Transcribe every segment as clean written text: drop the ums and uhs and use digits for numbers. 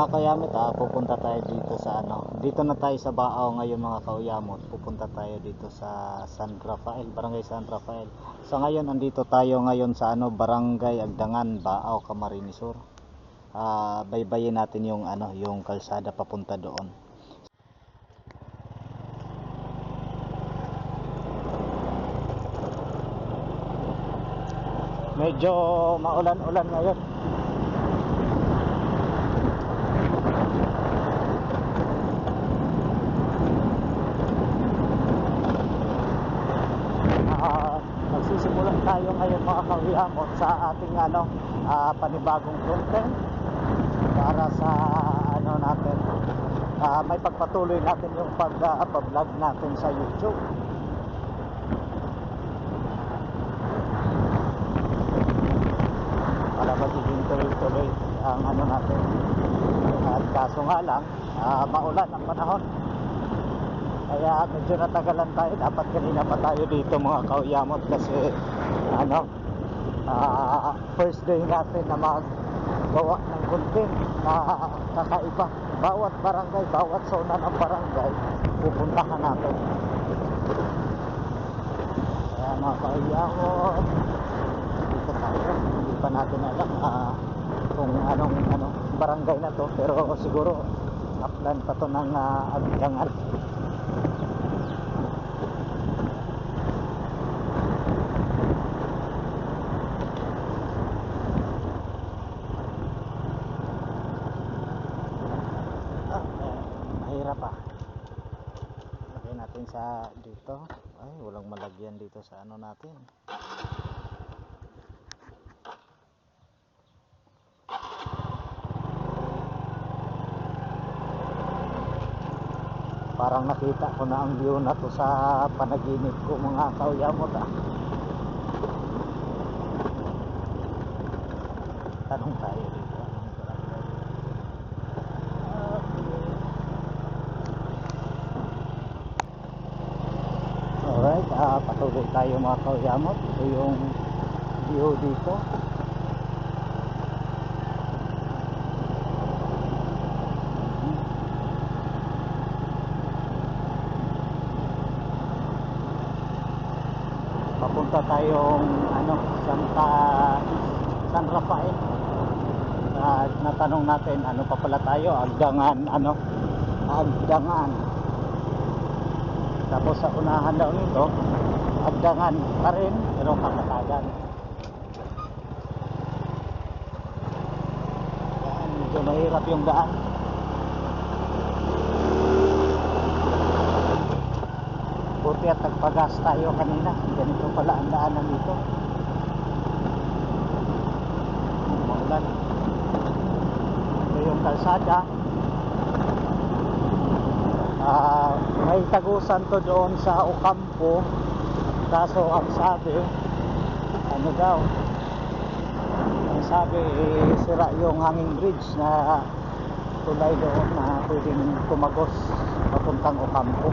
mga kayamit, pupunta tayo dito sa dito na tayo sa Baaw ngayon mga kauyamot. Pupunta tayo dito sa San Rafael, Barangay San Rafael. So ngayon andito tayo ngayon sa Barangay Agdangan, Baaw, Camarines Sur. Baybayin natin yung yung kalsada papunta doon. Medyo maulan-ulan ngayon. Magsisimula tayo ngayon mga kauyamot sa ating panibagong content para sa natin, may pagpatuloy natin yung pag-vlog natin sa YouTube. Para magiging tuloy-tuloy ang natin. At kaso nga lang, maulan ang panahon. Kaya medyo natagalan tayo. Dapat kanina pa tayo dito mga kauyamot kasi first day natin na maggawa ng content na kakaiba. Bawat barangay, bawat zona ng barangay pupuntahan natin. Kaya mga kauyamot, dito tayo. Hindi pa natin alam kung anong barangay na to, pero siguro upland pa to ng Agdangan. Mahirap lagay natin sa dito. Ay, walang malagyan dito sa natin. Parang nakita ko na ang view na to sa panaginip ko mga kauyamot. Tanong tayo dito. Alright, patuloy tayo mga kauyamot. Ito yung view dito. Papunta tayong San Rafael. Natanong natin pa pala tayo, Agdangan, Agdangan. Tapos sa unahan daw nito, Agdangan pa rin, pero Kakatagan. Yan, medyo mahirap yung daan. Buti at nagpagas tayo kanina. Ganito pala ang daanan dito. Maulan. Ito yung kalsada. May tagusan to doon sa Ocampo. Kaso ang sabi, daw? Ang sabi, sira yung hanging bridge na tulay doon na pwedeng tumagos papuntang Ocampo.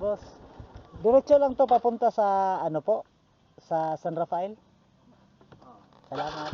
Boss, diretso lang to papunta sa sa San Rafael. Salamat.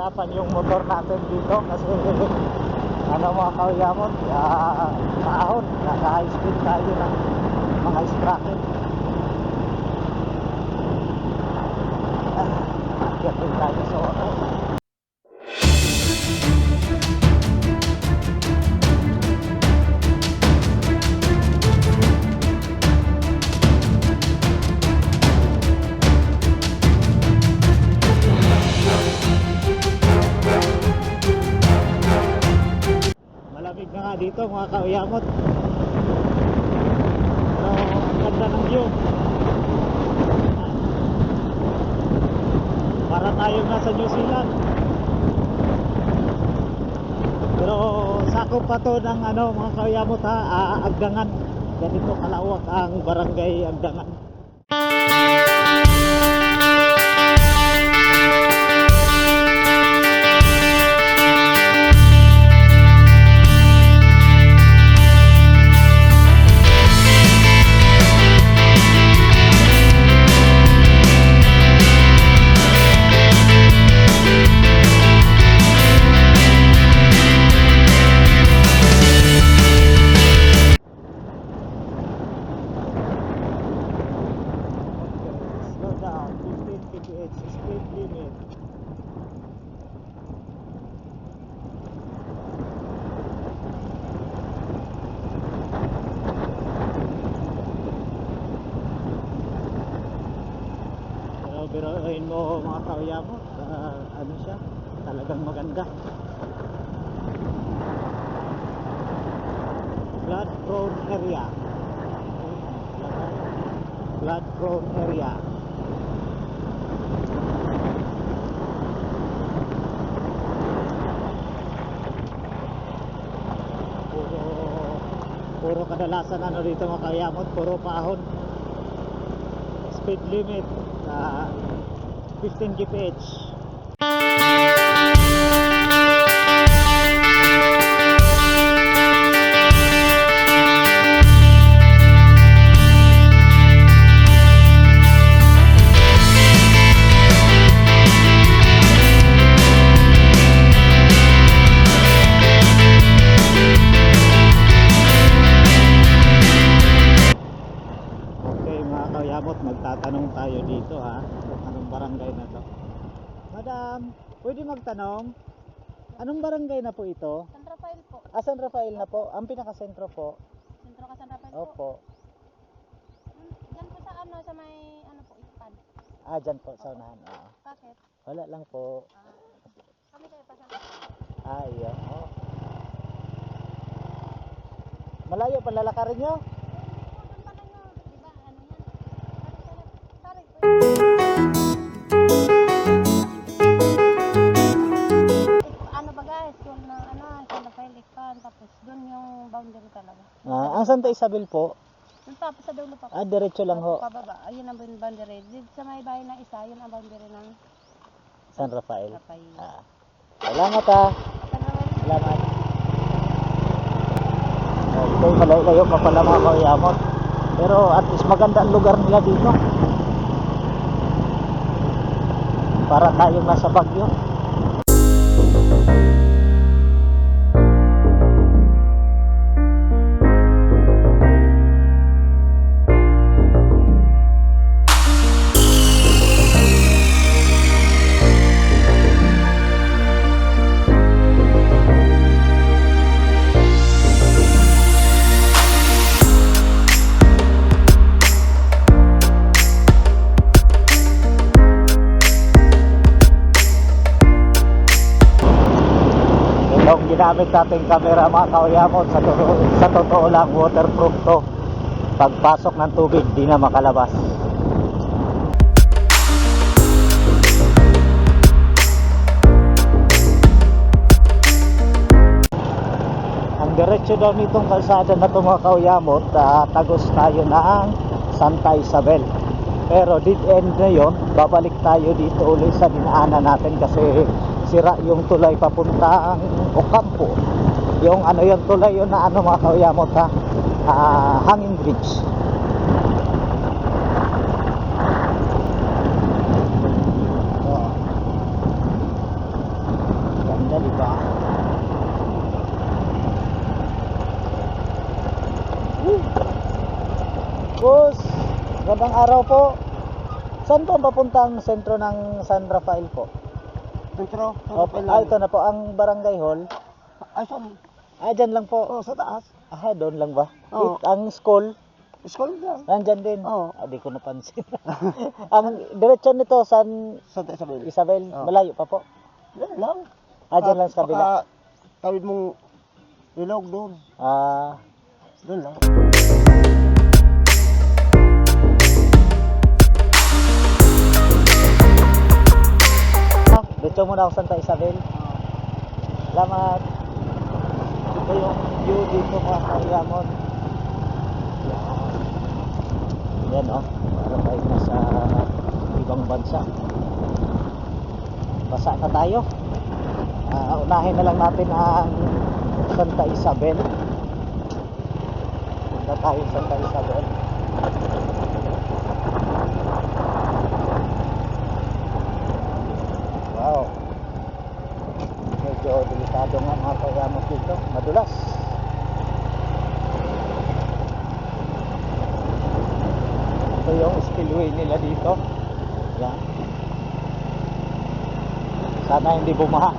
mahirapan yung motor natin dito kasi ano mga kauyamot, maahon, naka-high speed tayo ng mga sprocket. Gating tayo sa oras. Malamig na nga dito mga kauyamot. Pero ang ganda ng view. Para tayong nasa New Zealand. Pero sakop pa to ng ano mga kauyamot ha, Agdangan. Ganito kalawak ang barangay Agdangan. Speed limit. Pero biruin mo mga kauyamot, ano siya, talagang maganda. Flood prone area. Flood prone area. Puro kadalasan ano dito mga kauyamot, puro paahon. Speed limit 15 kph. Magtatanong tayo dito ha, anong barangay na to? Madam, pwede magtanong? Anong barangay na po ito? San Rafael po. San Rafael na po, ang pinakasentro po. Sentro ka San Rafael Opo. po. Diyan po sa ano, sa may ano po, Ipan. Dyan po, sa unahan. Bakit? Wala lang po. Kami kayo pa San Rafael. Iya. Malayo pa lalakarin nyo? Doon pa lang yun. Diba, ano yan? Sorry. Ano ba guys? Yung na ano, San Rafael, Ipan. Tapos doon yung boundary talaga. Ang Santa Isabel po? Doon tapos sa dulo pa. Diretso lang ho. Pababa. Ayun ang boundary. Dito sa may bahay na isa, yun ang boundary ng San Rafael. Rafael. Salamat ha. San Rafael. Salamat. Ito malayo pa pala mga kauyamot. Pero at least maganda ang lugar nila dito. Para tayong nasa Baguio. Ginamit nating camera mga kauyamot, sa totoo lang waterproof to. Pagpasok ng tubig di na makalabas. Ang diretso daw nitong kalsada na to mga kauyamot, tagos tayo ng Santa Isabel. Pero dead end na yun, babalik tayo dito ulit sa dinaanan natin kasi sira yung tulay papuntang Ocampo. Yung ano yung tulay yun na ano mga kauyamot ha, hanging bridge. Magandang araw po. Saan po ang papuntang sentro ng San Rafael po? Sentro, Opo. Ito na po ang barangay hall. ay, saan? Dyan lang po. Oh, sa taas. Doon lang ba? Oo. Ang school, School lang. nandyan din. Oo. Di ko napansin. Ang diretsyon nito, San Santa Isabel. Isabel, Oo. malayo pa po. Yan lang. Dyan lang sa kabila. Tawid mong ilog doon. Doon lang. Dito muna ako Santa Isabel. Salamat. Ito yung view dito mga kauyamon. Yan oh. Parang tayo nasa ibang bansa. Basa na tayo. Unahin na lang natin ang Santa Isabel. Punta tayo sa Santa Isabel. Wow. Medyo delikado nga mga kayamos dito. Madulas. Ito yung spillway nila dito. Yan. Sana hindi bumaha.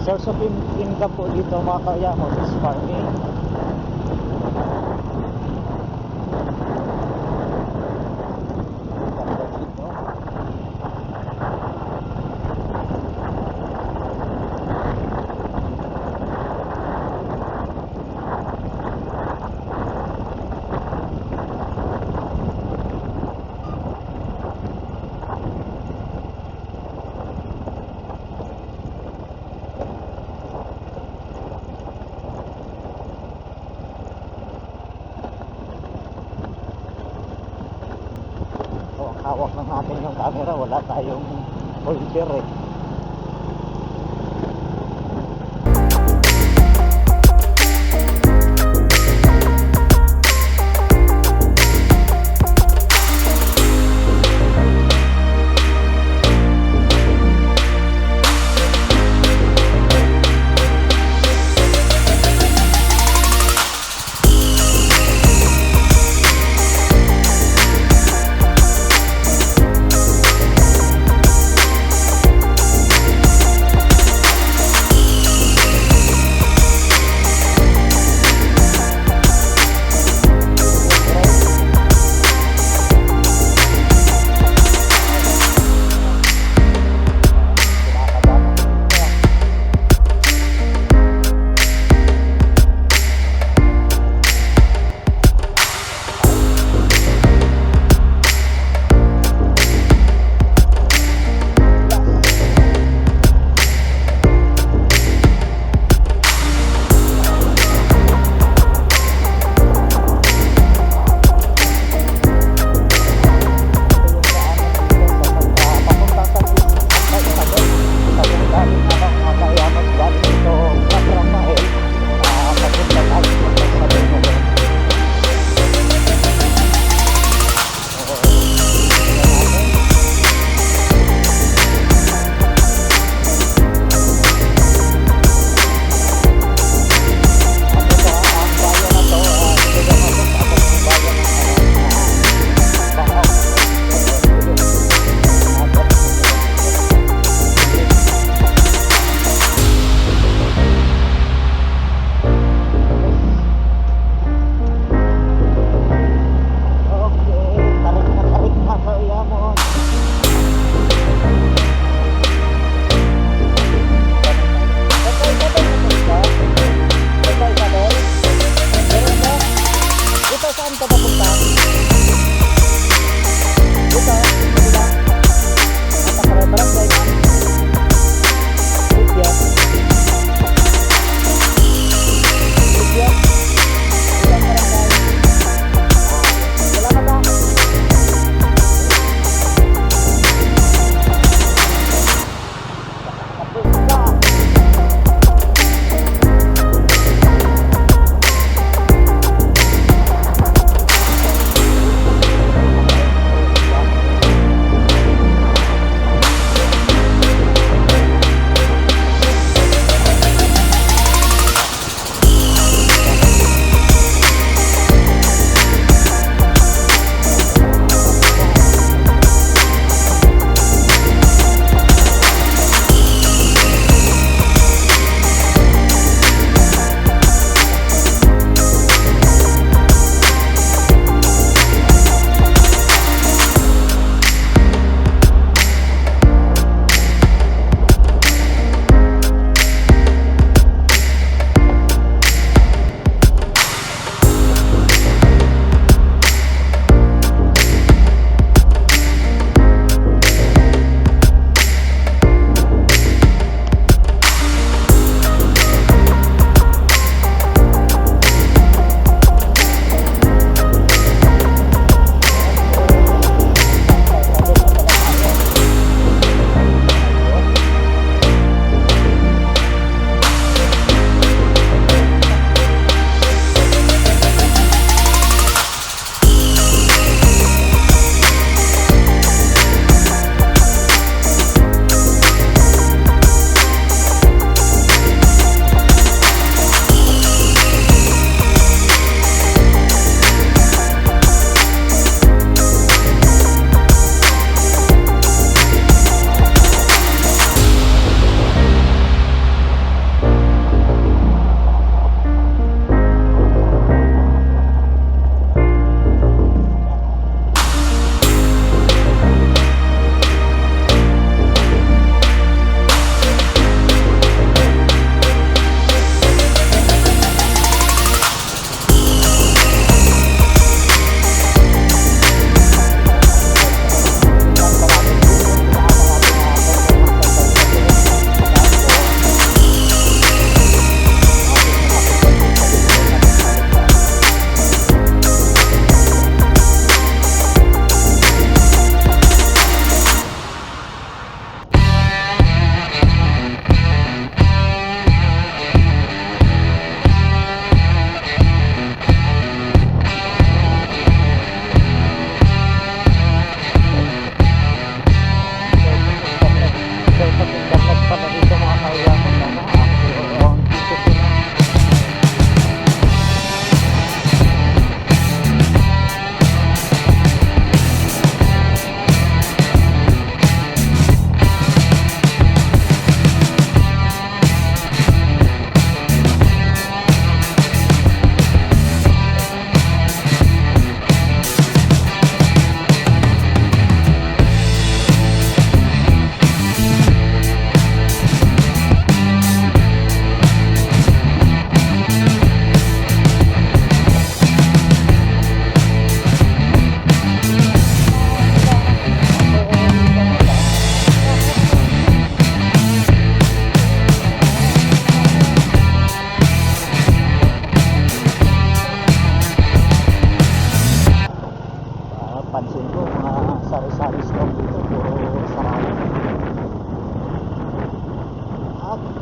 Source of income po dito mga kayamos is farming. Ganda dito. Hawak lang natin yung camera, wala tayong holder eh.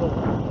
Good.